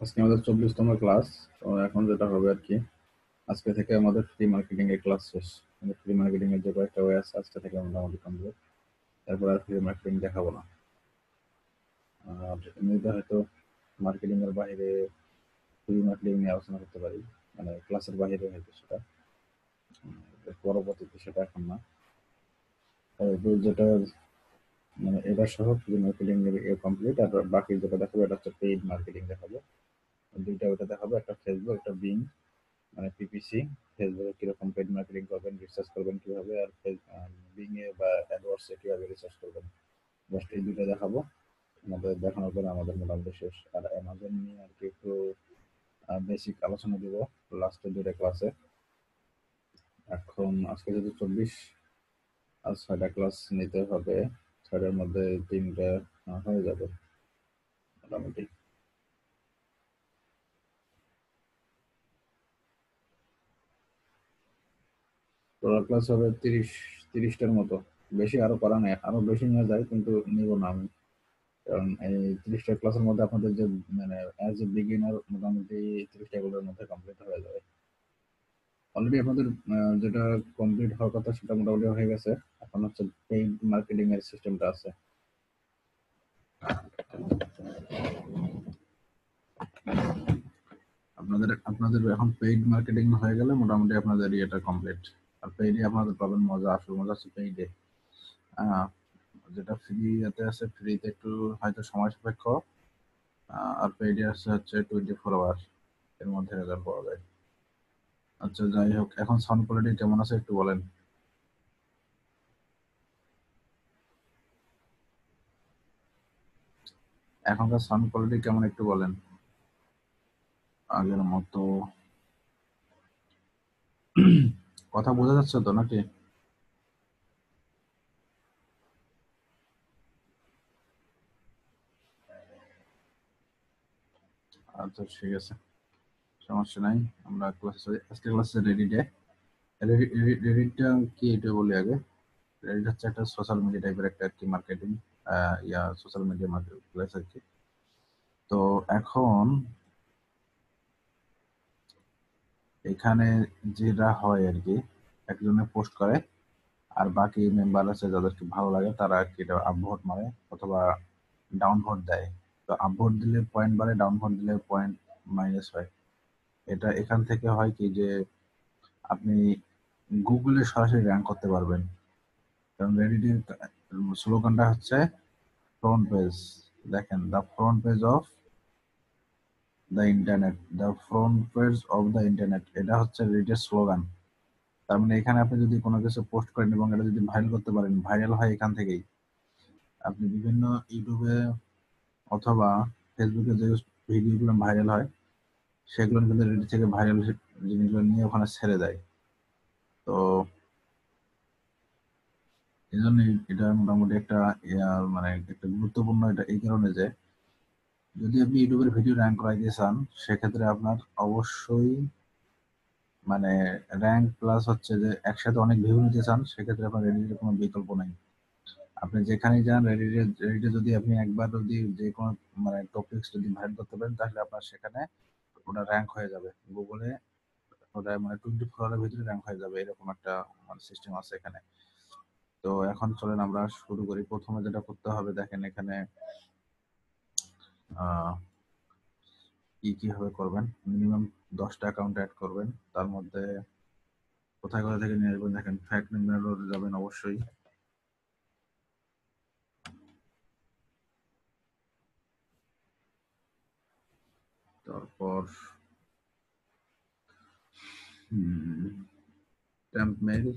আজকে আমাদের 24তম ক্লাস। তো এখন যেটা হবে আর কি, আজকে থেকে আমাদের ফ্রি মার্কেটিং এর ক্লাস শেষ। ফ্রি মার্কেটিং এর যে কয়েকটা ওয়ে আছে আজকে থেকে মোটামুটি কমপ্লিট। তারপর আর ফ্রি মার্কেটিং দেখাবো না। আর এমনিতে হয়তো মার্কেটিং এর বাইরে ফ্রি মার্কেটিং নিয়ে আলোচনা করতে পারি, মানে ক্লাসের বাইরে হয়তো সেটা পরবর্তীতে, সেটা এখন না। তো যেটা মানে এটা সহ ফ্রি মার্কেটিং এর কমপ্লিট, আর বাকি যেটা দেখাবো এটা হচ্ছে পেইড মার্কেটিং দেখাবো। দুইটা ওটা দেখাবো, একটা ফেসবুক একটা বিং, মানে পিপিসি। ফেসবুকে কিরকম পেড মার্কেটিং করবেন, রিসার্চ করবেন কিভাবে, আর বিং এ বা অ্যাডওয়ার্ডস এ কিভাবে রিসার্চ করবেন। জাস্ট এই দুটো দেখাবো। আমাদের দেখানোর পরে আমাদের মোটামুটি শেষ। আর অ্যামাজন নিয়ে আর কি একটু বেসিক আলোচনা দিব লাস্টের দুটো ক্লাসে। এখন আজকে যদি 24, আর 6টা ক্লাস নিতে হবে। 6টার মধ্যে 3টা হয়ে যাবে মোটামুটি। টোটাল ক্লাস হবে 30টার মতো। বেশি আরো করা নেই, আরো বেশি নেওয়া যায় কিন্তু নিব না আমি। কারণ এই 30টা ক্লাসের মধ্যে আপনাদের যে মানে অ্যাজ এ বিগিনার মোটামুটি 30টা গুলোর মধ্যে কমপ্লিট হয়ে যাবে। অলরেডি আপনাদের যেটা কমপ্লিট হওয়ার কথা সেটা মোটামুটি হয়ে গেছে। এখন হচ্ছে পেইড মার্কেটিং এর সিস্টেমটা আছে। আপনাদের আপনাদের এখন পেইড মার্কেটিং হয়ে গেলে মোটামুটি আপনাদের ইয়েটা কমপ্লিট। আর পেইডে আপনাদের পাবেন মজা, আসল মজা আছে পেইডে। যেটা ফ্রিতে আছে, ফ্রিতে একটু হয়তো সময় সাপেক্ষ। আর পেইডে আছে হচ্ছে 24 আওয়ার, এর মধ্যে রেজাল্ট পাওয়া যায়। আচ্ছা যাই হোক, এখন সাউন্ড কোয়ালিটি কেমন আছে একটু বলেন। এখনকার সাউন্ড কোয়ালিটি কেমন একটু বলেন। আগের মতো কথা বোঝা যাচ্ছে তো নাকি? আচ্ছা ঠিক আছে, সমস্যা নাই। আমরা ক্লাসে আজকে ক্লাসে রেডিটে, রেডিটটা কি এটা বলি আগে। রেডিট হচ্ছে একটা সোশ্যাল মিডিয়া টাইপের একটা আর কি marketing, social media market place আর কি। তো এখন এখানে যেটা হয় আর কি, একজনে পোস্ট করে, আর বাকি মেম্বার আছে যাদেরকে ভালো লাগে তারা আর কি এটা আপভোট মারে অথবা ডাউন ভোট দেয়। তো আপভোট দিলে পয়েন্ট বাড়ে, ডাউন ভোট দিলে পয়েন্ট মাইনাস হয়। এটা এখান থেকে হয় কি যে আপনি গুগলে সরাসরি র্যাঙ্ক করতে পারবেন। কারণ রেডিটের স্লোগানটা হচ্ছে ফ্রন্ট পেজ। দেখেন, the front page of the internet, the front page of the internet, এটা হচ্ছে রেডিটের স্লোগান। তার মানে এখানে আপনি যদি কোনো কিছু পোস্ট করেন এবং এটা যদি ভাইরাল করতে পারেন, ভাইরাল হয় এখান থেকেই। আপনি বিভিন্ন ইউটিউবে অথবা ফেসবুকে যে ভিডিওগুলো ভাইরাল হয় সেগুলো কিন্তু রেডি থেকে ভাইরাল জিনিসগুলো নিয়ে ওখানে ছেড়ে দেয়। তো এই জন্য এটা মোটামুটি একটা মানে একটা গুরুত্বপূর্ণ। এটা এই কারণে যে যদি আপনি ইউটিউবের ভিডিও র্যাঙ্ক করাইতে চান, সেক্ষেত্রে আপনার অবশ্যই মানে র্যাঙ্ক প্লাস হচ্ছে যে একসাথে অনেক ভিউ নিতে চান, সেক্ষেত্রে আপনার রেডিটের কোনো বিকল্প নাই। আপনি যেখানেই যান রেডিটে যদি আপনি একবার যদি যে কোনো মানে টপিকস যদি ভাইরাল করতে পারেন, তাহলে আপনার সেখানে ওটা র্যাঙ্ক হয়ে যাবে গুগলে। ওটা মানে 24 আওয়ারের ভিতরে র্যাঙ্ক হয়ে যাবে, এরকম একটা মানে সিস্টেম আছে এখানে। তো এখন চলেন আমরা শুরু করি। প্রথমে যেটা করতে হবে দেখেন এখানে আহ কিভাবে করবেন। মিনিমাম 10টা অ্যাকাউন্ট অ্যাড করবেন। তার মধ্যে কোথায় কোথা থেকে নিয়ে আসবেন দেখেন, ফ্যাক্ট নিম্নারোড যাবেন অবশ্যই। তারপর টেম্প মেইল,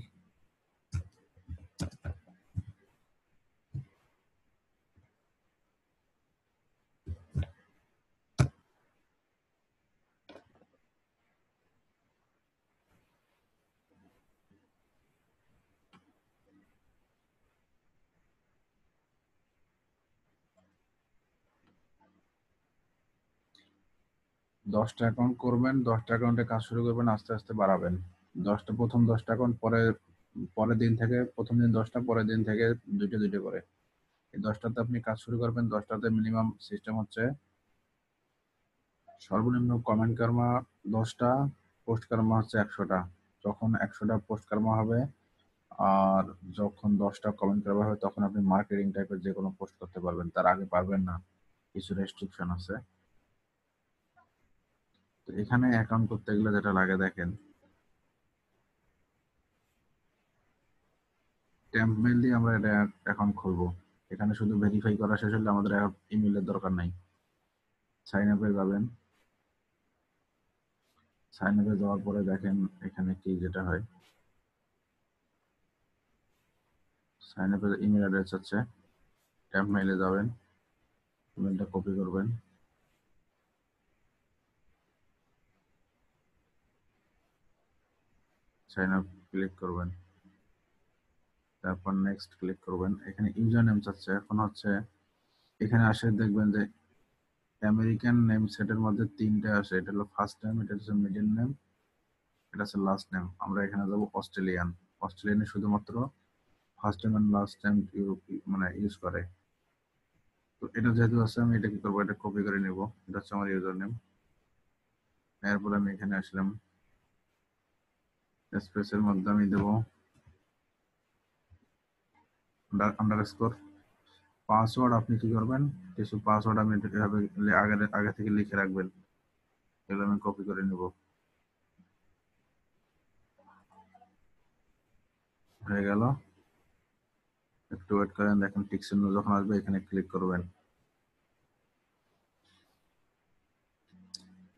10টা অ্যাকাউন্ট করবেন। 10টা অ্যাকাউন্টে কাজ শুরু করবেন, আস্তে আস্তে বাড়াবেন। প্রথম 10টা অ্যাকাউন্ট, পরের দিন থেকে, প্রথম দিন 10টা, পরের দিন থেকে দুইটা দুইটা করে। এই 10টাতে আপনি কাজ শুরু করবেন। 10টাতে মিনিমাম সিস্টেম হচ্ছে সর্বনিম্ন কমেন্ট কর্মা 10টা, পোস্ট কর্মা হচ্ছে 100টা। যখন 100টা পোস্ট কর্মা হবে আর যখন 10টা কমেন্ট করা হবে তখন আপনি মার্কেটিং টাইপের যে কোনো পোস্ট করতে পারবেন, তার আগে পারবেন না, কিছু রেস্ট্রিকশন আছে। তো এখানে অ্যাকাউন্ট করতে গেলে যেটা লাগে দেখেন, টেম্প মেল দিয়ে আমরা এটা অ্যাকাউন্ট খুলবো। এখানে শুধু ভেরিফাই করা শেষ হলে আমাদের ইমেলের দরকার নাই। সাইন আপে যাবেন, সাইন আপে যাওয়ার পরে দেখেন এখানে কি যেটা হয়, সাইন আপে ইমেল অ্যাড্রেস আছে, টেম্প মেইলে যাবেন, ইমেলটা কপি করবেন, সাইন আপ ক্লিক করবেন, তারপর নেক্সট ক্লিক করবেন। এখানে ইউজার নেম চাচ্ছে, এখন হচ্ছে এখানে আসে দেখবেন যে আমেরিকান নেম সেটের মধ্যে 3টে আসে, এটা হলো ফার্স্ট নেম, এটা হচ্ছে মিডল নেম, এটা হচ্ছে লাস্ট নেম। আমরা এখানে যাব অস্ট্রেলিয়ান, অস্ট্রেলিয়ানে শুধুমাত্র first name and last name মানে ইউজ করে। তো এটা যেহেতু আছে আমি এটা কি করবো, এটা কপি করে নিব, এটা হচ্ছে আমার ইউজার নেম। এরপর আমি এখানে আসলাম, স্পেসের মধ্যে আমি দেবো আন্ডারস্কোর। পাসওয়ার্ড আপনি কি করবেন, কিছু পাসওয়ার্ড আপনি এভাবে আগে আগে থেকে লিখে রাখবেন, এগুলো আমি কপি করে নিব। হয়ে গেল, একটু ওয়েট করেন, দেখেন টিক চিহ্ন যখন আসবে এখানে ক্লিক করবেন।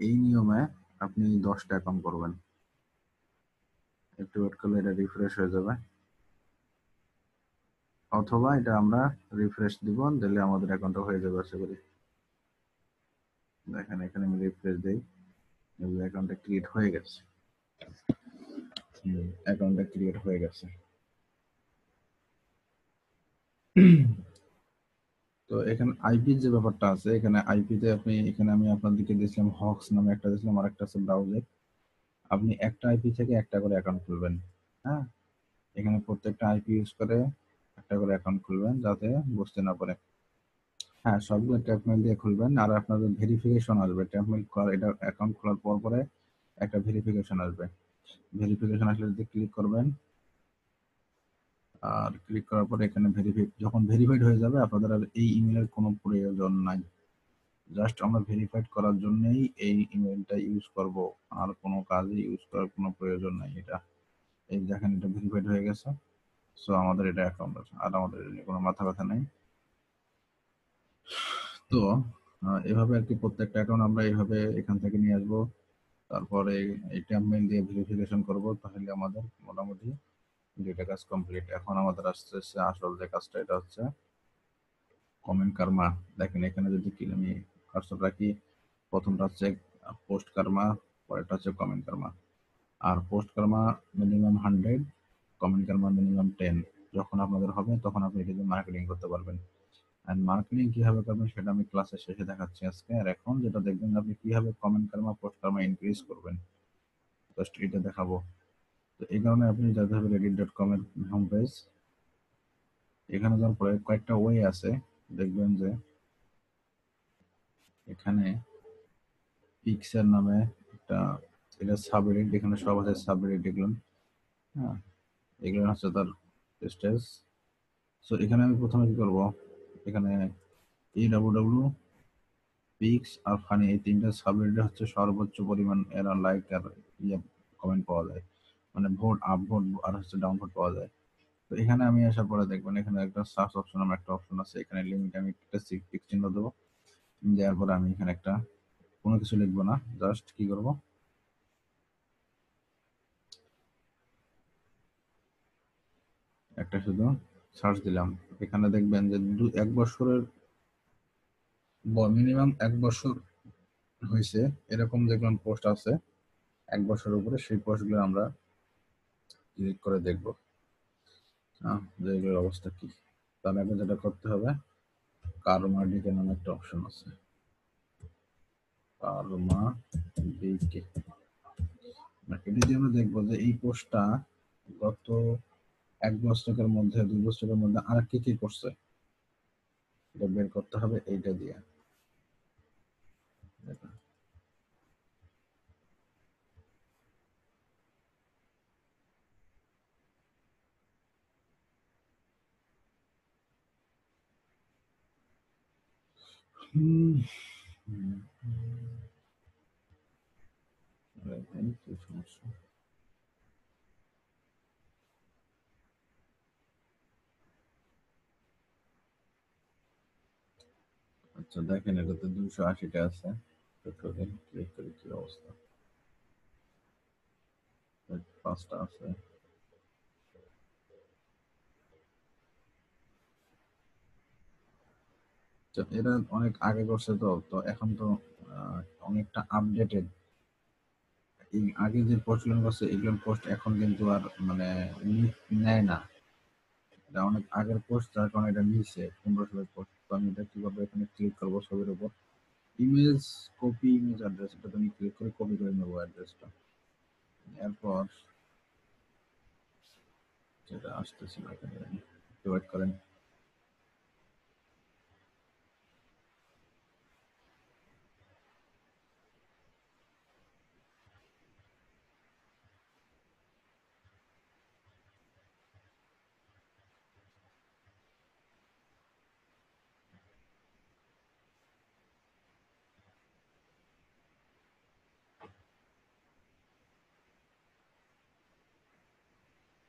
এই নিয়মে আপনি 10টা অ্যাকাউন্ট করবেন। একটু ওয়েট করলে এটা রিফ্রেশ হয়ে যাবে, অথবা এটা আমরা রিফ্রেশ দিব, দিলে আমাদের অ্যাকাউন্টটা হয়ে যাবে আশা করি। দেখেন এখানে আমি রিফ্রেশ দিই, অ্যাকাউন্টটা ক্রিয়েট হয়ে গেছে। অ্যাকাউন্টটা ক্রিয়েট হয়ে গেছে। তো এখানে আইপির যে ব্যাপারটা আছে, এখানে আইপিতে আপনি, এখানে আমি আপনাদেরকে দিয়েছিলাম হক্স নামে একটা দিয়েছিলাম, আর একটা আছে ব্রাউজার। আপনি একটা আইপি থেকে একটা করে অ্যাকাউন্ট খুলবেন। হ্যাঁ, এখানে প্রত্যেকটা আইপি ইউজ করে একটা করে অ্যাকাউন্ট খুলবেন যাতে বুঝতে না পারে। হ্যাঁ, সবগুলো ট্যাপ মেল দিয়ে খুলবেন, আর আপনাদের ভেরিফিকেশন আসবে ট্যাপ মেল করার, এটা অ্যাকাউন্ট খোলার পর পরে একটা ভেরিফিকেশন আসবে। ভেরিফিকেশন আসলে যদি ক্লিক করবেন, আর ক্লিক করার পরে এখানে যখন ভেরিফাইড হয়ে যাবে আপনাদের আর এই ইমেলের কোনো প্রয়োজন নাই। জাস্ট আমরা ভেরিফাইড করার জন্যই এই ইমেলটা ইউজ করব, আর কোনো কাজে ইউজ করার কোনো প্রয়োজন নাই। এটা এই দেখেন এটা ভেরিফাইড হয়ে গেছে, সো আমাদের এটা অ্যাকাউন্ট আছে, আর আমাদের এটা নিয়ে কোনো মাথা ব্যথা নেই। তো এভাবে আর কি প্রত্যেকটা অ্যাকাউন্ট আমরা এইভাবে এখান থেকে নিয়ে আসবো, তারপরে এই ট্যাম্পমেল দিয়ে ভেরিফিকেশন করব, তাহলে আমাদের মোটামুটি দুইটা কাজ কমপ্লিট। এখন আমাদের আসছে আসল যে কাজটা, এটা হচ্ছে কমেন্ট কার্মা। দেখেন এখানে যদি কি আমি কার্সর রাখি, প্রথমটা হচ্ছে পোস্ট কার্মা, পরেরটা হচ্ছে কমেন্ট কার্মা। আর post Karma minimum 100, comment Karma minimum 10। যখন আপনাদের হবে তখন আপনি এটা দিয়ে মার্কেটিং করতে পারবেন। আর মার্কেটিং কিভাবে করবেন সেটা আমি ক্লাসের শেষে দেখাচ্ছি আজকে। আর এখন যেটা দেখবেন আপনি কিভাবে comment Karma post Karma increase করবেন, জাস্ট এটা দেখাবো। তো এই কারণে আপনি যেতে হবে reddit.com এর হোম পেজ। এখানে যাওয়ার পরে কয়েকটা ওয়ে আছে, দেখবেন যে এখানে পিক্সেল নামে একটা, এটা সাবরেডিট, এখানে সব আছে সাবরেডিট এগুলো। হ্যাঁ, এগুলো হচ্ছে তার স্টেজ। সো এখানে আমি প্রথমে কি করব, এখানে AWW, পিক্স আর ফানি, এই তিনটা সাবরেডিট হচ্ছে সর্বোচ্চ পরিমাণ এরা লাইক আর ইয়ে কমেন্ট পাওয়া যায়, মানে ভোট আপ ভোট আর হচ্ছে ডাউন ভোট পাওয়া যায়। তো এখানে আমি আসার পরে দেখবেন এখানে একটা সার্চ অপশন নামে একটা অপশন আছে, এখানে লিমিট আমি একটা টিক চিহ্ন দেবো, দেওয়ার পরে আমি এখানে একটা কোনো কিছু লিখবো না, জাস্ট কি করব, একটা শুধু সার্চ দিলাম। এখানে দেখবেন যে 1 বছরের মিনিমাম 1 বছর হয়েছে এরকম যেগুলো পোস্ট আছে 1 বছরের উপরে, সেই পোস্টগুলো আমরা ক্লিক করে দেখবো যে এগুলোর অবস্থা কি। তার আগে যেটা করতে হবে, কার্মা ডিকে নামে একটা অপশন আছে, কার্মা ডিকে, এটা দিয়ে আমরা দেখবো যে এই পোস্টটা গত 1 বছরের মধ্যে 2 বছরের মধ্যে আর কি কি করছে, এটা বের করতে হবে এইটা দিয়ে। হুম, হুম, এই কি সমস্যা? আচ্ছা দেখেন এটাতে 280টা আছে। চেক করে ক্লিক করি কি অবস্থা। 5টা আছে। তো এরা অনেক আগে করছে তো, তো এখন তো আহ, অনেকটা আপডেটেড। এই আগে যে পোস্ট গুলো করছে এগুলো পোস্ট এখন কিন্তু আর মানে নেয় না। এটা অনেক আগের পোস্ট, যার কারণে এটা নিচে 15 সালের পোস্ট। তো আমি এটা কিভাবে এখানে ক্লিক করবো ছবির উপর, ইমেজ কপি ইমেজ অ্যাড্রেস, এটা তুমি ক্লিক করে কপি করে নেবো অ্যাড্রেসটা। এরপর যেটা আসতেছিল এখানে একটু ওয়েট করেন।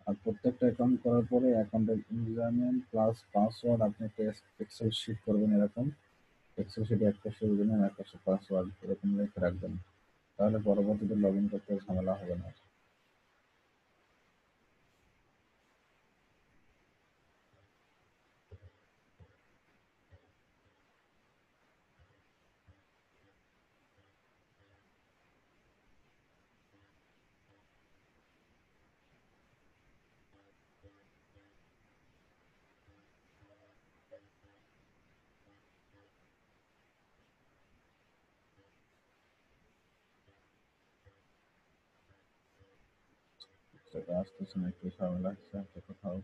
আর প্রত্যেকটা অ্যাকাউন্ট করার পরে অ্যাকাউন্টের ইউজার নেম প্লাস পাসওয়ার্ড আপনি একটা এক্সেল শিট করবেন এরকম। এক্সেল শিটে একটা ইউজার নেম একটা পাসওয়ার্ড এরকম লিখে রাখবেন। তাহলে পরবর্তীতে লগ ইন করতে ঝামেলা হবে না। সেটা আসতেছে না, একটু ঝামেলা হচ্ছে কোথাও।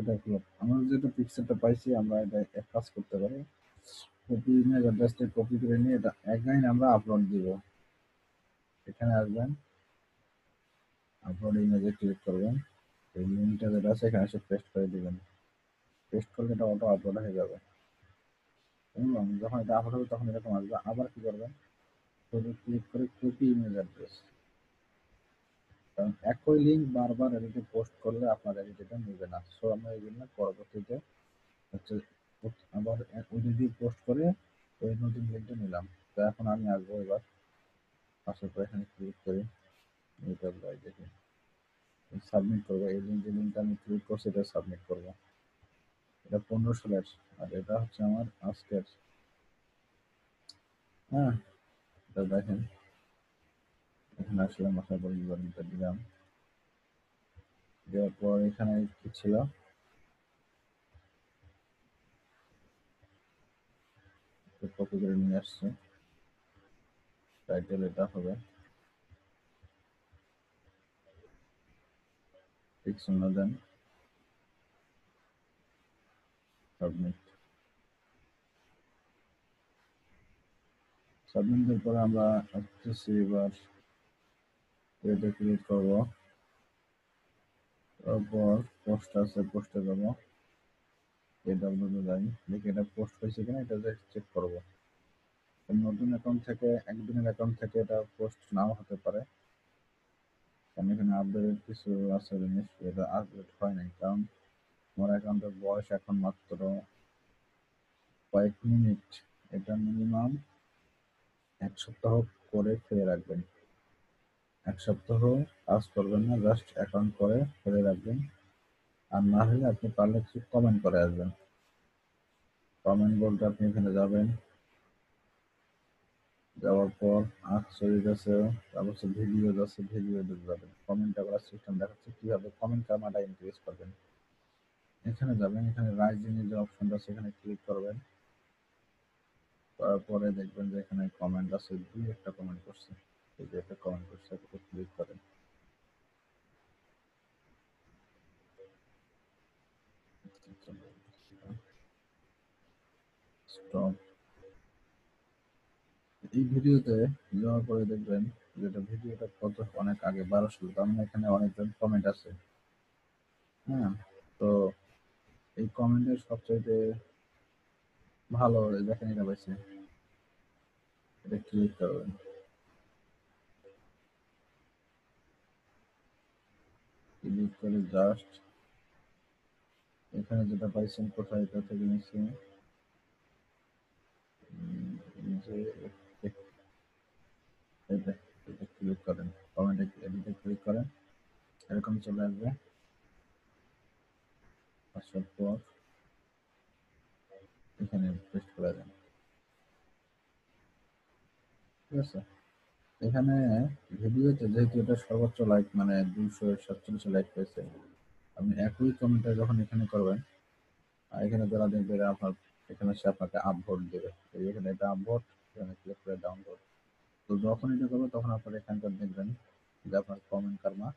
সেটা কি আমরা যেটা পিকচারটা পাইছি আমরা এটা এক কাজ করতে পারি। কপি ইমেজ অ্যাড্রেসটা কপি করে নিয়ে এটা অ্যাগাইন আমরা আপলোড দিব। এখানে আসবেন, আপলোড ইমেজে ক্লিক করবেন, এই লিঙ্কটা যেটা আছে এখানে এসে পেস্ট করে দিবেন। পেস্ট করলে এটা অটো আপলোড হয়ে যাবে এবং যখন এটা আপলোড হবে তখন এরকম আসবে। আবার কি করবেন, শুধু ক্লিক করে কপি ইমেজ অ্যাড্রেস, কারণ একই লিঙ্ক বারবার এডিটে পোস্ট করলে আপনার এডিটটা নেবে না। সো আমরা এই জন্য পরবর্তীতে হচ্ছে আবার ওই যদি পোস্ট করে ওই নতুন লিঙ্কটা নিলাম। তো এখন আমি আসবো এবার, আসার পর এখানে ক্লিক করি, এটা দেখি সাবমিট করবো। এই লিঙ্ক যে লিঙ্কটা আমি ক্লিক করছি এটা সাবমিট করবো। এটা 15 সালের, আর এটা হচ্ছে আমার আজকের। হ্যাঁ, এটা দেখেন এখানে আসলাম, আসার পর ইউআরএলটা দিলাম। দেওয়ার পর এখানে কি ছিল, কপি করে নিয়ে আসছে। টাইটেল এটা হবে, ঠিক শূন্য দেন, সাবমিট। সাবমিটের পরে আমরা আসতেছি এবার এটা ক্লিক করবো। তারপর পোস্ট আছে, পোস্টে যাবো, এডব্লিউ যাই, দেখি এটা পোস্ট হয়েছে কিনা এটা চেক করবো। নতুন অ্যাকাউন্ট থেকে, একদিনের অ্যাকাউন্ট থেকে এটা পোস্ট নাও হতে পারে, কারণ এখানে আপডেটেড কিছু আছে জিনিস, এটা আপডেট হয় নাই। কারণ আমার অ্যাকাউন্টের বয়স এখন মাত্র কয়েক মিনিট। এটা মিনিমাম 1 সপ্তাহ করে ফেলে রাখবেন। 1 সপ্তাহ কাজ করবেন না, জাস্ট অ্যাকাউন্ট করে ফেলে রাখবেন। আর না হলে আপনি পারলে কিছু কমেন্ট করে আসবেন। কমেন্ট বলতে আপনি এখানে যাবেন, যাওয়ার পর আর্টসরিজ আছে, তারপর হচ্ছে ভিডিওজ আছে, ভিডিওতে যাবেন। কমেন্ট করার সিস্টেম দেখাচ্ছে কিভাবে কমেন্ট কামাটা ইনক্রিজ করবেন। এখানে যাবেন, এখানে রাইজিং এর যে অপশনটা আছে এখানে ক্লিক করবেন। তারপরে দেখবেন যে এখানে কমেন্ট আছে, দুই একটা কমেন্ট করছে। এই যে একটা কমেন্ট করছে, এটাতে ক্লিক করেন। স্টপ। এই ভিডিওতে যাওয়ার পরে দেখবেন যেটা ভিডিওটা কত অনেক আগে 1200, তার মানে এখানে অনেকজন কমেন্ট আছে। হ্যাঁ, তো এই কমেন্টের সবচাইতে ভালো দেখেন এটা পাইছে, এটা ক্লিক করবেন। ক্লিক করে জাস্ট এখানে যেটা পাইছেন কোথায় এটা থেকে নিচ্ছি, যে এটা এটা ক্লিক করেন, কমেন্টে এডিটে ক্লিক করেন, এরকম চলে আসবে। আসার পর এখানে পেস্ট করে দেন। ঠিক আছে, এখানে ভিডিওতে যেহেতু এটা সর্বোচ্চ লাইক মানে 247 লাইক পেয়েছে, আপনি একই কমেন্টটা যখন এখানে করবেন, আর এখানে যারা দেখবে এরা আপনার এখানে সে আপনাকে আপভোট দেবে। এই এখানে এটা আপভোট, এখানে ক্লিক করে ডাউনলোড। তো যখন এটা করবে তখন আপনার এখানকার দেখবেন যে আপনার কমেন্ট কার্মা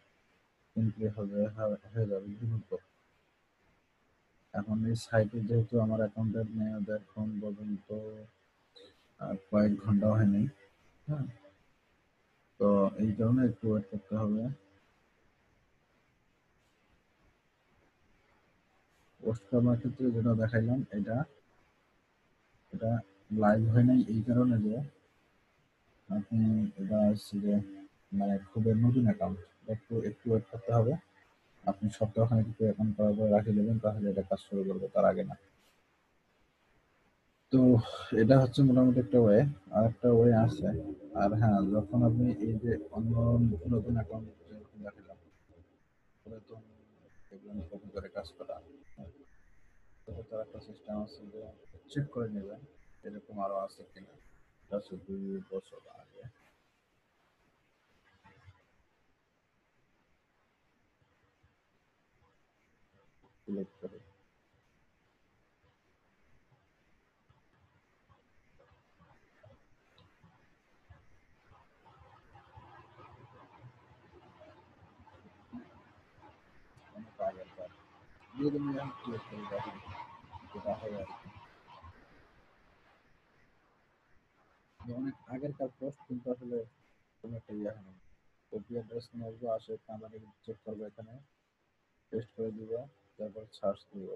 ইনক্রিজ হয়ে যাবে দ্রুত। এখন এই সাইটে যেহেতু আমার অ্যাকাউন্টের মেয়াদ এখন পর্যন্ত কয়েক ঘন্টাও হয়নি। হ্যাঁ, তো এই কারণে একটু ওয়েট করতে হবে। পোস্ট করার ক্ষেত্রে যেটা দেখাইলাম এটা এটা লাইভ হয় নাই এই কারণে যে আপনি এটা হচ্ছে যে মানে খুবই নতুন অ্যাকাউন্ট, একটু একটু ওয়েট করতে হবে। আপনি সপ্তাহখানেক একটু অ্যাকাউন্ট করার পরে রাখে দেবেন, তাহলে এটা কাজ শুরু করবে, তার আগে না। তো এটা হচ্ছে মোটামুটি একটা ওয়ে। আর একটা ওয়ে আছে। আর হ্যাঁ, যখন আপনি এই যে অন্য নতুন অ্যাকাউন্ট যেরকম দেখালাম, পুরাতন এগুলো কপি করে কাজ করা, তবে তার একটা সিস্টেম আছে যে চেক করে নেবেন এরকম আরো আছে কিনা। এটা হচ্ছে 2 বছর আগে। সিলেক্ট করে অনেক আগের কাজ দিয়ে তুমি এখন ক্লিক করে দেখেন যেটা হয় আর কি। যে অনেক আগেরকার পোস্ট কিন্তু আসলে কোনো একটা ইয়ে হয় না। কপি অ্যাড্রেস নিয়ে আসবো, আসে আমাদের চেক করবো এখানে, পেস্ট করে দিব, তারপর সার্চ দিব।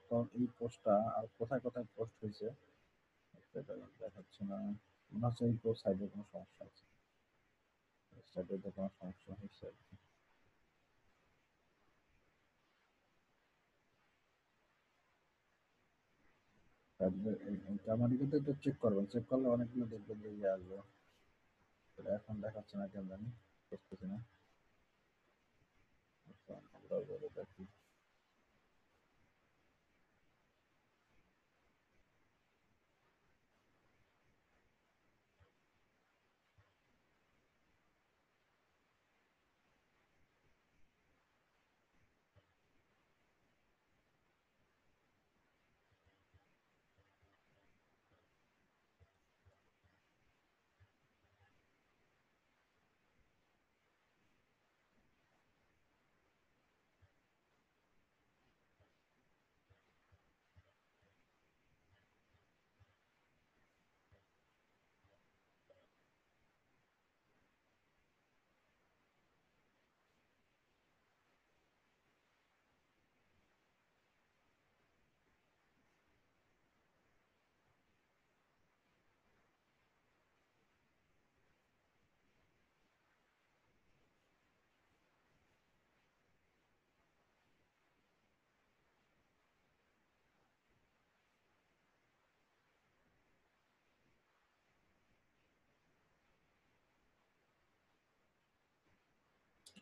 তো এই পোস্টটা আর কোথায় কোথায় পোস্ট হয়েছে সেটা দেখাচ্ছে না। মনে হচ্ছে এই পোস্ট সাইডে কোনো সমস্যা আছে, সাইডে তো কোনো সমস্যা হয়েছে। তারপরে আমার কিন্তু একটু চেক করবেন, চেক করলে অনেকগুলো দেখবেন যে ইয়ে আসবে। এটা এখন দেখাচ্ছে না কেন জানি, বুঝতেছি না। আচ্ছা, ব্রাউজারে দেখি।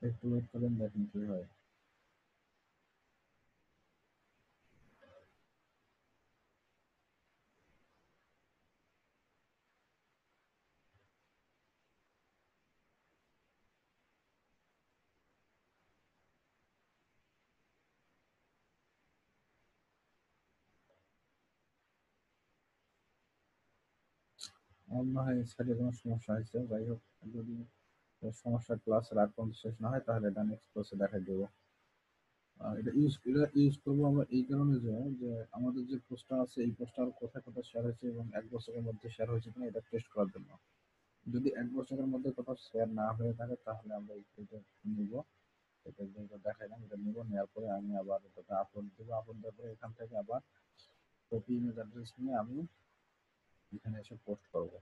একটু ওয়েট করেন, দেখেন কি হয়। আমার মনে হয় সাইডে কোনো সমস্যা হয়েছে, যাই হোক, যদি সমস্যা ক্লাসের আগ পর্যন্ত শেষ না হয় তাহলে এটা নেক্সট ক্লাসে দেখাই দেবো। এটা ইউজ করবো আমরা এই কারণে যে যে আমাদের যে পোস্টটা আছে এই পোস্টটা আর কোথায় কোথায় শেয়ার হয়েছে এবং 1 বছরের মধ্যে শেয়ার হয়েছে কিনা এটা টেস্ট করার জন্য। যদি 1 বছরের মধ্যে কোথাও শেয়ার না হয়ে থাকে তাহলে আমরা এটা নিব, এটা যেটা দেখাইলাম এটা নিব, নেওয়ার পরে আমি আবার এটাকে আপলোড দেবো, আপলোড দেওয়ার পরে এখান থেকে আবার কপি ইমেজ অ্যাড্রেস নিয়ে আমি এখানে এসে পোস্ট করবো।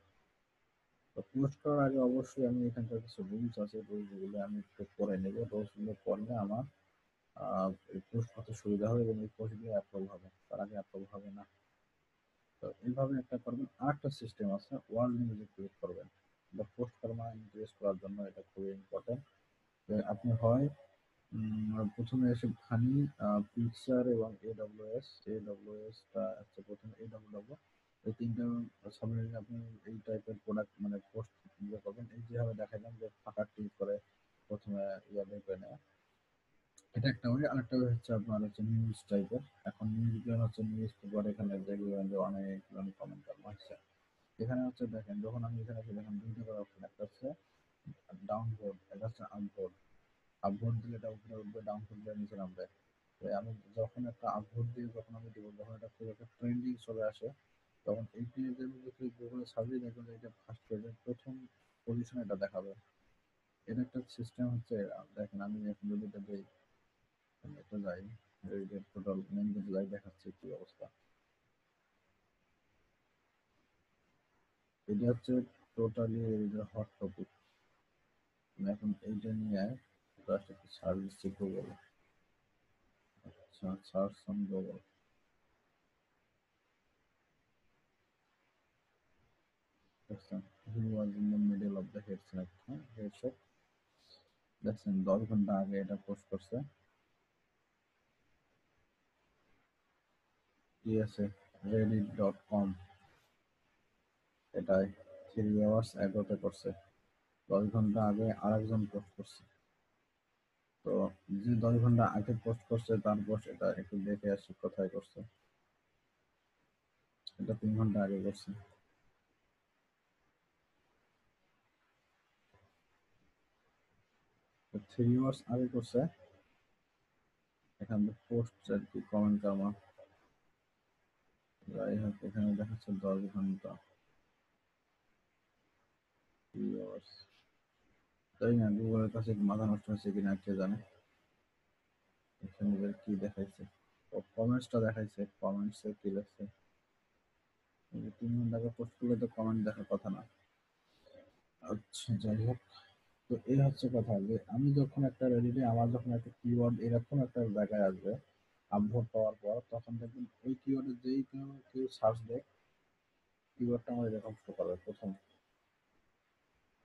তো পোস্ট করার আগে অবশ্যই আমি এখানকার কিছু রুলস আছে, রুলসগুলো আমি একটু পড়ে নেব, রুলসগুলো পড়লে আমার এই পোস্ট করতে সুবিধা হবে এবং এই পোস্টগুলো অ্যাপ্রুভ হবে, তার আগে অ্যাপ্রুভ হবে না। তো এইভাবে একটা করবেন। আরেকটা সিস্টেম আছে, ওয়ার্ল্ড নিউজে ক্লিক করবেন। এটা পোস্ট কর্মা ইনক্রিজ করার জন্য এটা খুবই ইম্পর্টেন্ট। আপনি হয় প্রথমে এসে ফানি, পিকচার এবং এডব্লিউএসটা হচ্ছে প্রথমে এডব্লিউ, এই তিনটা সাবমেরিন আপনি এই টাইপের প্রোডাক্ট মানে পোস্ট ইয়ে করবেন। এই যেভাবে দেখালাম যে ফাঁকা ক্লিক করে প্রথমে ইয়ে বের করে নেওয়া, এটা একটা ওয়ে। আরেকটা ওয়ে হচ্ছে আপনার হচ্ছে নিউজ টাইপের। এখন নিউজ গুলো হচ্ছে নিউজ পেপার, এখানে দেখবেন যে অনেক কমেন্ট আসছে। এখানে হচ্ছে দেখেন, যখন আমি এখানে এসে দেখেন দুইটা করে অপশন, একটা হচ্ছে ডাউনলোড, একটা হচ্ছে আপলোড। আপলোড দিলে এটা উপরে উঠবে, ডাউনলোড দিলে নিচে নামবে। তো আমি যখন একটা আপলোড দিয়ে যখন আমি দেবো, যখন এটা খুব একটা ট্রেন্ডিং চলে আসে, তখন এই পেজের মধ্যে যদি গুগলে সার্চ দিয়ে দেখবেন যে এটা ফার্স্ট পেজের প্রথম পজিশনে এটা দেখাবে। এটা একটা সিস্টেম হচ্ছে। দেখেন আমি এখন যদি এটা দিই, এটা যাই, এই যে টোটাল মেন পেজে যাই, দেখাচ্ছে কি অবস্থা। এটা হচ্ছে টোটালি এই যে হট টপিক। এখন এইটা নিয়ে জাস্ট একটু সার্চ দিচ্ছি গুগলে। আচ্ছা, সার্চ অন গুগল। দেখছেন, he was in the middle of the headset, হ্যাঁ হেডসেট। দেখছেন 10 ঘন্টা আগে এটা পোস্ট করছে। কি আছে, reddit.com, এটাই 3 hours ago-তে করছে। 10 ঘন্টা আগে আরেকজন পোস্ট করছে। তো যে 10 ঘন্টা আগে পোস্ট করছে তার পোস্ট এটা একটু দেখে আসি কোথায় করছে। এটা 3 ঘন্টা আগে করছে। তো 3 hours আগে করছে। এখান থেকে পোস্ট আর কি কমেন্ট কামা, যাই হোক এখানে দেখাচ্ছে 10 ঘন্টা, 3 hours। তাই না, গুগলের কাছে মাথা নষ্ট হয়েছে কিনা কে জানে। এখানে এবার কি দেখাইছে, ও কমেন্টসটা দেখাইছে, কমেন্টসে কি লেখছে। এই যে 3 ঘন্টা আগে পোস্ট করলে তো কমেন্ট দেখার কথা না। আচ্ছা যাই হোক, তো এই হচ্ছে কথা যে আমি যখন একটা রেডিটে আমার যখন একটা কিওয়ার্ড এরকম একটা জায়গায় আসবে আপভোট পাওয়ার পর, তখন দেখবেন ওই কিওয়ার্ডে যেই কেউ কেউ সার্চ দেয়, কিওয়ার্ডটা আমার এরকম শো করবে প্রথম।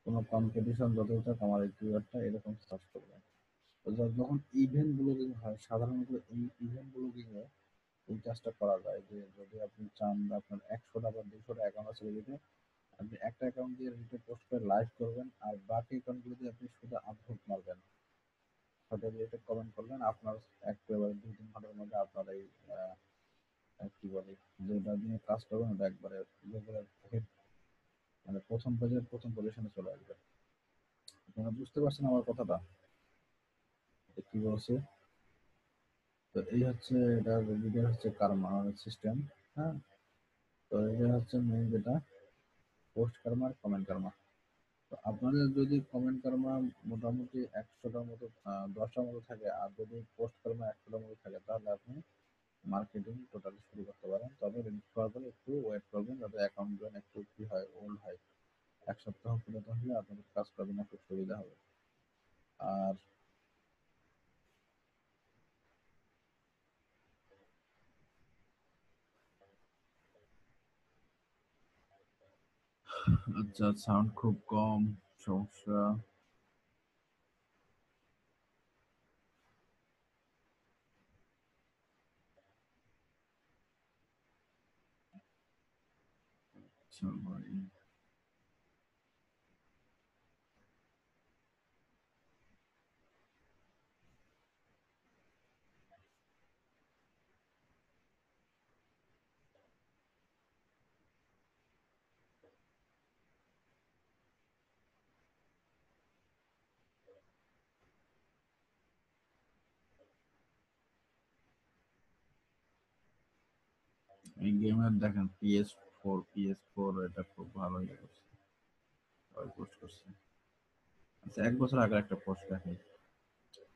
কোনো কম্পিটিশন যতই থাক আমার এই কিওয়ার্ডটা এরকম সার্চ করবে। তো যখন ইভেন্ট ব্লগিং হয়, সাধারণত এই ইভেন্ট ব্লগিং এ এই কাজটা করা যায় যে যদি আপনি চান যে আপনার 100টা বা 200টা অ্যাকাউন্ট আছে রেডিটে, আপনি একটা অ্যাকাউন্ট দিয়ে রেডিটে পোস্ট করে লাইভ করবেন আর বাকি অ্যাকাউন্টগুলো দিয়ে আপনি শুধু আপভোট মারবেন, হয়তো রিলেটেড কমেন্ট করলেন, আপনার একেবারে 2-3 ঘন্টার মধ্যে আপনার এই কি বলে, যেটা নিয়ে কাজ করবেন ওটা একবারে গুগলের হেড মানে প্রথম পেজের প্রথম পজিশনে চলে আসবে। আপনারা বুঝতে পারছেন আমার কথাটা, যে কি বলছে? তো এই হচ্ছে এটা রেডিটের হচ্ছে কার্মা সিস্টেম। হ্যাঁ, তো এটা হচ্ছে মেইন যেটা পোস্ট কার্মা আর কমেন্ট কার্মা। তো আপনাদের যদি কমেন্ট কার্মা মোটামুটি 100টার মতো, 10টার মতো থাকে, আর যদি পোস্ট কার্মা 100টার মতো থাকে, তাহলে আপনি মার্কেটিং টোটালি শুরু করতে পারেন। তবে রেডি করার পরে একটু ওয়েট করবেন যাতে অ্যাকাউন্টগুলো একটু কি হয়, ওল্ড হয়। 1 সপ্তাহ পুরাতন হলে আপনাদের কাজ করবেন না, খুব সুবিধা হবে। আর আচ্ছা, সাউন্ড খুব কম, সমস্যা। আচ্ছা ভাই, এই গেমের দেখেন PS4 এটা খুব ভালো ইয়ে করছে, সবাই পোস্ট করছে। আচ্ছা, 1 বছর আগে একটা পোস্ট দেখেন,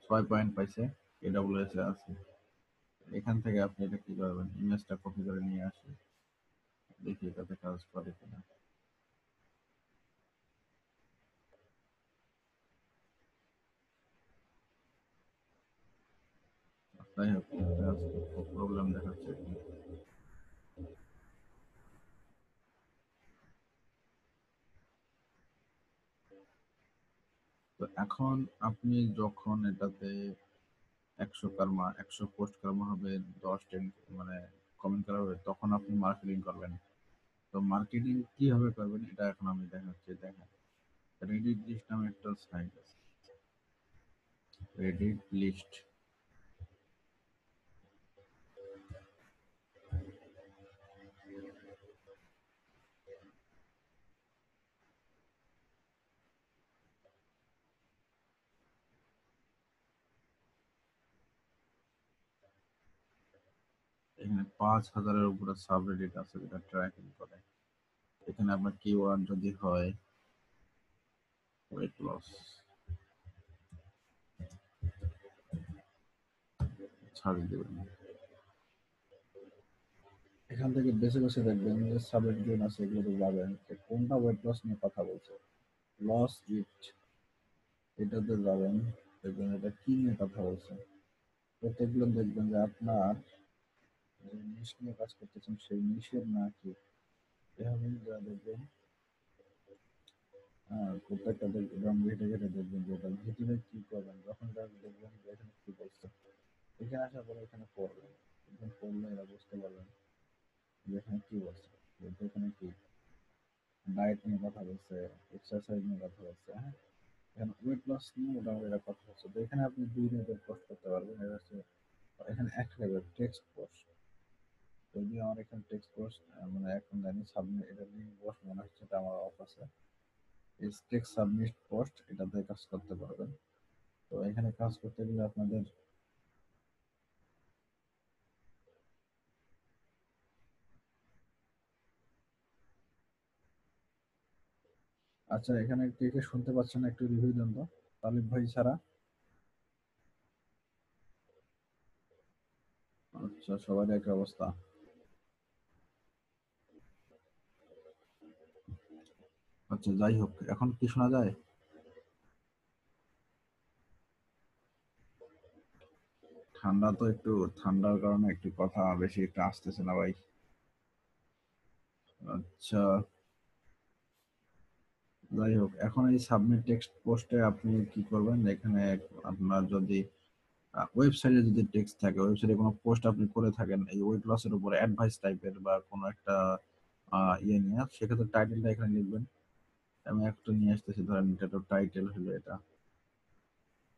6 পয়েন্ট পাইছে, AWS এ আছে। এখান থেকে আপনি এটা কি করবেন, ইমেজটা কপি করে নিয়ে আসেন, দেখি এটাতে কাজ করে কিনা। যাই হোক, এটা আজকে খুব প্রবলেম দেখাচ্ছে এখানে। তো এখন আপনি যখন এটাতে 100 একশো পোস্ট কর্ম হবে, 10 মানে কমেন্ট করা হবে, তখন আপনি মার্কেটিং করবেন। তো মার্কেটিং কিভাবে করবেন এটা এখন আমি দেখাচ্ছি। দেখেন, রেডিট লিস্ট নামে একটা সাইট আছে, রেডিট লিস্ট। এখানে 5,000-এর উপরে সাবরেডিট আছে যেটা ট্র্যাকিং করে। এখানে আপনার কিওয়ার্ড যদি হয় ওয়েট লস, ছাড় দেবেন। এখান থেকে বেছে বেছে দেখবেন যে সাবরেডিট আছে, এগুলোতে যাবেন যে কোনটা ওয়েট লস নিয়ে কথা বলছে। লস ইট, এটাতে যাবেন, দেখবেন এটা কি নিয়ে কথা বলছে। প্রত্যেকগুলো দেখবেন যে আপনার যে নিশ নিয়ে কাজ করতেছেন সেই নিশের না কি, এভাবে যা দেখবেন। প্রত্যেকটা দেখবেন ঘেটে ঘেটে দেখবেন যে এটা ভিতরে কি করবেন, যখন যা দেখবেন যে এখানে কি বলছে, এখানে আসার পরে এখানে পড়বেন। এখানে পড়লে এরা বুঝতে পারবেন যে এখানে কি বলছে, যে এখানে কি ডায়েট নিয়ে কথা বলছে, এক্সারসাইজ নিয়ে কথা বলছে। হ্যাঁ, এখানে ওয়েট লস নিয়ে মোটামুটি এরা কথা বলছে। তো এখানে আপনি 2 লেভেল পোস্ট করতে পারবেন। এটা হচ্ছে এখানে 1 লেভেল টেক্সট পোস্ট। যদি আমার এখানে টেক্সট পোস্ট মানে এখন জানি সাবমিট, এটা লিঙ্ক পোস্ট মনে হচ্ছে, এটা আমার অফ আছে। টেক্সট সাবমিট পোস্ট, এটাতে কাজ করতে পারবেন। তো এখানে কাজ করতে গেলে আপনাদের, আচ্ছা এখানে কে কে শুনতে পাচ্ছেন একটু রিভিউ দেন তো, তালিম ভাই ছাড়া। আচ্ছা, সবার একই অবস্থা। আচ্ছা, যাই হোক, এখন কি শোনা যায়? ঠান্ডা তো একটু, ঠান্ডার কারণে একটু কথা বেশি একটু আসতেছে না ভাই। আচ্ছা, যাই হোক, এখন এই সাবমিট টেক্সট পোস্টে আপনি কি করবেন, এখানে আপনার যদি ওয়েবসাইটে যদি টেক্সট থাকে, ওয়েবসাইটে কোনো পোস্ট আপনি করে থাকেন এই ওয়েট লসের উপরে অ্যাডভাইস টাইপের বা কোনো একটা ইয়ে নিয়ে, সেক্ষেত্রে টাইটেলটা এখানে লিখবেন। আমি একটা নিয়ে আসতেছি, ধরেন এটা তো টাইটেল হলো এটা।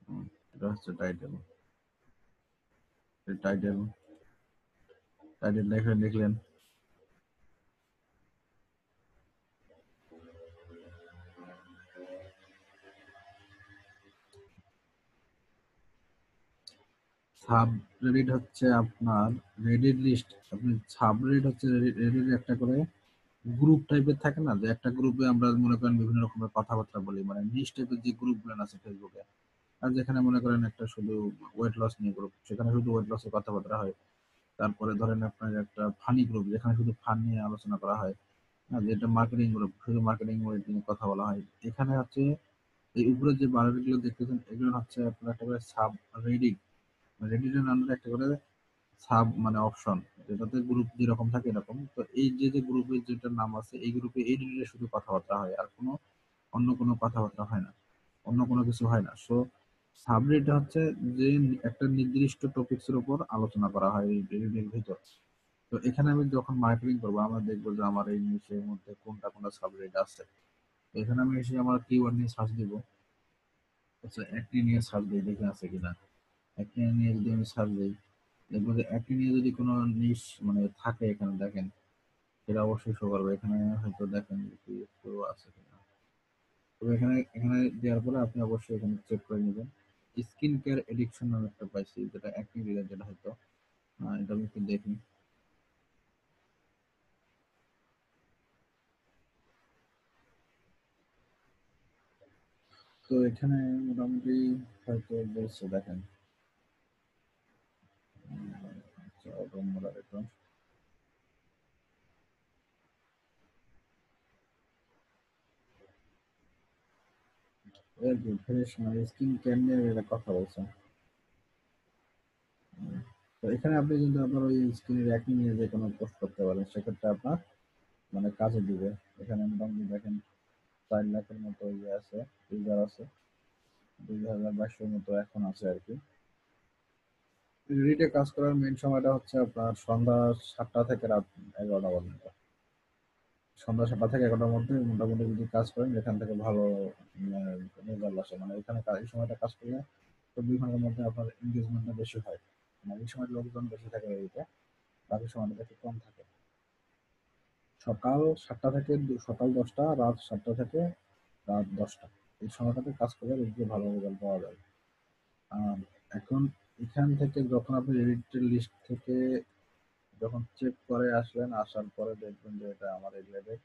হুম, এটা হচ্ছে টাইটেল। টাইটেল, টাইটেলটা এখানে লিখলেন। সাবরেডিট হচ্ছে আপনার রেডিট লিস্ট। আপনি সাবরেডিট হচ্ছে রেডিট একটা করে গ্রুপ টাইপের থাকে না, যে একটা গ্রুপে আমরা মনে করেন বিভিন্ন রকমের কথাবার্তা বলি, মানে নিশ টাইপের যে গ্রুপ গুলো আছে ফেসবুকে। আর যেখানে মনে করেন একটা শুধু ওয়েট লস নিয়ে গ্রুপ, সেখানে শুধু ওয়েট লসের কথাবার্তা হয়। তারপরে ধরেন আপনার একটা ফানি গ্রুপ, যেখানে শুধু ফান নিয়ে আলোচনা করা হয়। যেটা মার্কেটিং গ্রুপ, শুধু মার্কেটিং নিয়ে কথা বলা হয়। এখানে হচ্ছে এই উপরে যে বারোগুলো দেখতেছেন, এগুলো হচ্ছে আপনার একটা করে সাব রেডিট, রেডিটের আন্ডারে একটা করে সাব মানে অপশন, যেটাতে গ্রুপ যেরকম থাকে এরকম। তো এই যে যে গ্রুপের যেটার নাম আছে, এই গ্রুপে এই রিলেটেড শুধু কথাবার্তা হয়, আর কোনো অন্য কোনো কথাবার্তা হয় না, অন্য কোনো কিছু হয় না। সো সাবরেড হচ্ছে যে একটা নির্দিষ্ট টপিকসের উপর আলোচনা করা হয় এই রিলের ভিতর। তো এখানে আমি যখন মার্কেটিং করবো, আমরা দেখবো যে আমার এই নিউজের মধ্যে কোনটা কোনটা সাবরেড আছে। তো এখানে আমি এসে আমার কিওয়ার্ড নিয়ে সার্চ দিব। আচ্ছা, একটি নিয়ে সার্চ দিই দেখে আছে কিনা। একটি নিয়ে যদি আমি সার্চ দিই, দেখবো যে একটি নিয়ে যদি কোনো নিশ মানে থাকে, এখানে দেখেন সেটা অবশ্যই শো করবে। এখানে হয়তো দেখেন কি একটু আছে কিনা। তবে এখানে এখানে দেওয়ার পরে আপনি অবশ্যই এখানে চেক করে নেবেন। স্কিন কেয়ার এডিকশন নামে একটা পাইছি, যেটা একটি রিলেটেড হয়তো। এটা আমি একটু দেখি। তো এখানে মোটামুটি হয়তো বলছে দেখেন, মডারেটর এর কি ফ্রেশ মানে স্কিন কেয়ার নিয়ে এরা কথা বলছে। তো এখানে আপনি কিন্তু আপনার ওই স্কিনের একই নিয়ে যে কোনো পোস্ট করতে পারেন, সেক্ষেত্রে আপনার মানে কাজে দিবে। এখানে মোটামুটি দেখেন 4 লাখের মতো ইয়ে আছে, ইউজার আছে, 2200 মতো এখন আছে আর কি। রিডে কাজ করার মেইন সময়টা হচ্ছে আপনার সন্ধ্যা 7টা থেকে রাত 11টা পর্যন্ত। সন্ধ্যা 7টা থেকে 11টার মধ্যে মোটামুটি যদি কাজ করেন, এখান থেকে ভালো রেজাল্ট আসে। মানে এখানে এই সময়টা কাজ করলে 24 ঘন্টার মধ্যে আপনার এনগেজমেন্টটা বেশি হয়। মানে এই সময় লোকজন বেশি থাকে রিডে, বাকি সময়টা একটু কম থাকে। সকাল 7টা থেকে সকাল 10টা, রাত 7টা থেকে রাত 10টা, এই সময়টাতে কাজ করলে দেখবে ভালো রেজাল্ট পাওয়া যায়। আর এখন এখান থেকে যখন আপনি রেডিটের লিস্ট থেকে যখন চেক করে আসলেন, আসার পরে দেখবেন যে এটা আমার রিলেটেড।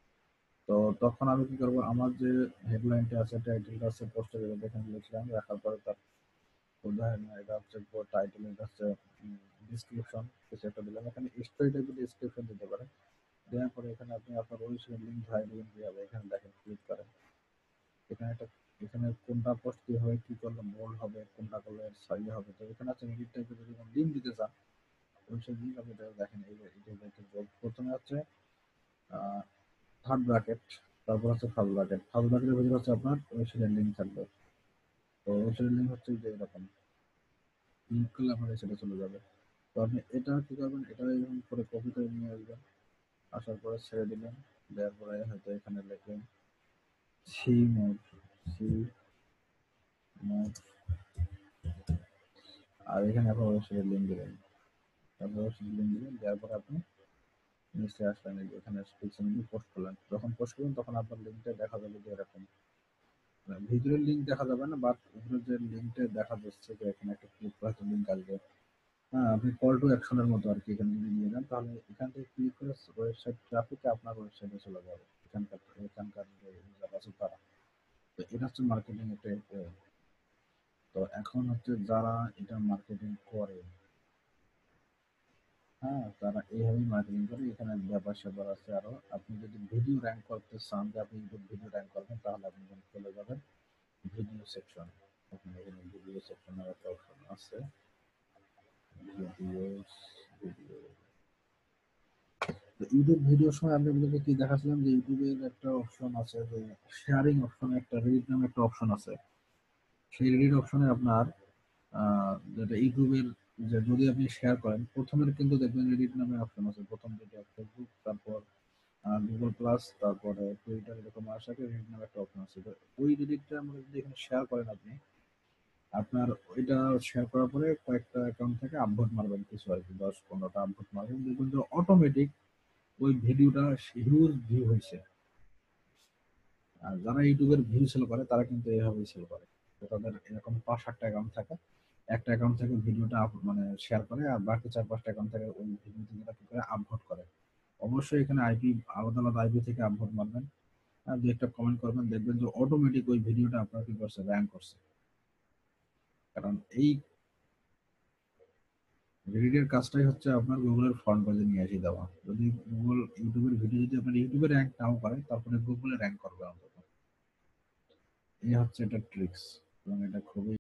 তো তখন আমি কি করবো, আমার যে হেডলাইনটা আছে, টাইটেলটা আছে, পোস্টে যেটা দেখে লিখলাম, রাখার পরে তার উদাহরণ এটা হচ্ছে টাইটেল, এটা হচ্ছে ডিসক্রিপশন, কিছু একটা দিলাম। এখানে স্টোরি টাইপের ডিসক্রিপশন দিতে পারেন। দেওয়ার পরে এখানে আপনি আপনার ওয়েবসাইট লিঙ্ক ধরে দিবেন কিভাবে, এখানে দেখেন ক্লিক করেন। এখানে একটা, এখানে কোনটা পোস্ট কি হবে, কি করলে মোল হবে, কোনটা করলে সাইজ হবে। তো এখানে আছে এডিট টাইপের যদি লিঙ্ক দিতে চান, ওয়েবসাইট লিঙ্ক আপনি দেখেন এই প্রথমে হচ্ছে থার্ড ব্র্যাকেট, তারপর হচ্ছে ফার্স্ট ব্র্যাকেট। ফার্স্ট ব্র্যাকেটের ভিতরে হচ্ছে আপনার ওয়েবসাইটের লিঙ্ক থাকবে। তো ওয়েবসাইটের লিঙ্ক হচ্ছে যে এরকম, ক্লিক করলে আপনার সেটা চলে যাবে। তো আপনি এটা কি করবেন, এটা এরকম করে কপি করে নিয়ে আসবেন, আসার পরে ছেড়ে দিলেন। দেওয়ার পরে হয়তো এখানে লিখলেন সি মোড, সি মোড, আর এখানে আপনার ওয়েবসাইটের লিঙ্ক দিলেন। তারপর ওয়েবসাইটের লিঙ্ক দিলেন, দেওয়ার পরে আপনি নিচে আসলেন, এখানে পিছনে দিয়ে পোস্ট করলেন। যখন পোস্ট করবেন তখন আপনার লিঙ্কটা দেখা যাবে যে এরকম, ভিতরের লিঙ্ক দেখা যাবে না, বাট উপরে যে লিঙ্কটা দেখা যাচ্ছে যে এখানে একটা ক্লিক করে হয়তো লিঙ্ক আসবে। হ্যাঁ, আপনি কল টু অ্যাকশনের মতো আর কি, এখানে যদি নিয়ে যান তাহলে এখান থেকে ক্লিক করে ওয়েবসাইট ট্রাফিকে আপনার ওয়েবসাইটে চলে যাবে, এখানকার যে ইউজার আছে তারা। তো এটা হচ্ছে মার্কেটিং একটা way। তো এখন হচ্ছে যারা এটা মার্কেটিং করে, হ্যাঁ, তারা এইভাবেই মার্কেটিং করে। এখানে ব্যাপার স্যাপার আছে আরো। আপনি যদি ভিডিও র্যাঙ্ক করতে চান, যে আপনি ইউটিউব ভিডিও র্যাঙ্ক করবেন, তাহলে আপনি এখানে চলে যাবেন ভিডিও সেকশন। এখানে ভিডিও সেকশনের একটা অপশন আছে, ভিডিওস, ভিডিও। তো ইউটিউব ভিডিওর সময় আমি আপনাদেরকে কি দেখাচ্ছিলাম যে ইউটিউবের একটা অপশন আছে যে শেয়ারিং অপশন, একটা রেডিট নামে একটা অপশন আছে। সেই রেডিট অপশনে আপনার যেটা ইউটিউবের, যে যদি আপনি শেয়ার করেন, প্রথমের কিন্তু দেখবেন রেডিট নামে অপশন আছে, প্রথম যেটা ফেসবুক, তারপর গুগল প্লাস, তারপরে টুইটার, এরকম আসার আগে রেডিট নামে একটা অপশন আছে। তো ওই রেডিটটা আমরা যদি এখানে শেয়ার করেন আপনি, আপনার ওইটা শেয়ার করার পরে কয়েকটা অ্যাকাউন্ট থেকে আপভোট মারবেন, কিছু আর কি 10-15টা আপভোট মারবেন, দেখবেন যে অটোমেটিক ওই ভিডিওটা হিউজ ভিউ হয়েছে। আর যারা ইউটিউবের ভিউ সেল করে তারা কিন্তু এভাবেই সেল করে। তো তাদের এরকম 5-7টা অ্যাকাউন্ট থাকে, একটা অ্যাকাউন্ট থেকে ভিডিওটা মানে শেয়ার করে, আর বাকি 4-5টা অ্যাকাউন্ট থেকে ওই ভিডিওতে যেটা কি করে আপভোট করে। অবশ্যই এখানে আইপি, আলাদা আলাদা আইপি থেকে আপভোট মারবেন, আর দু একটা কমেন্ট করবেন, দেখবেন যে অটোমেটিক ওই ভিডিওটা আপনার কি করছে, র্যাঙ্ক করছে। কারণ এই রিডের কাজটাই হচ্ছে আপনার গুগলের ফ্রন্ট পেজে নিয়ে এসে দেওয়া। যদি গুগল ইউটিউবের ভিডিও যদি আপনার ইউটিউবে র্যাঙ্ক নাও করে, তারপরে গুগলে র্যাঙ্ক করবে অন্তত। এই হচ্ছে এটা ট্রিক্স, এবং এটা খুবই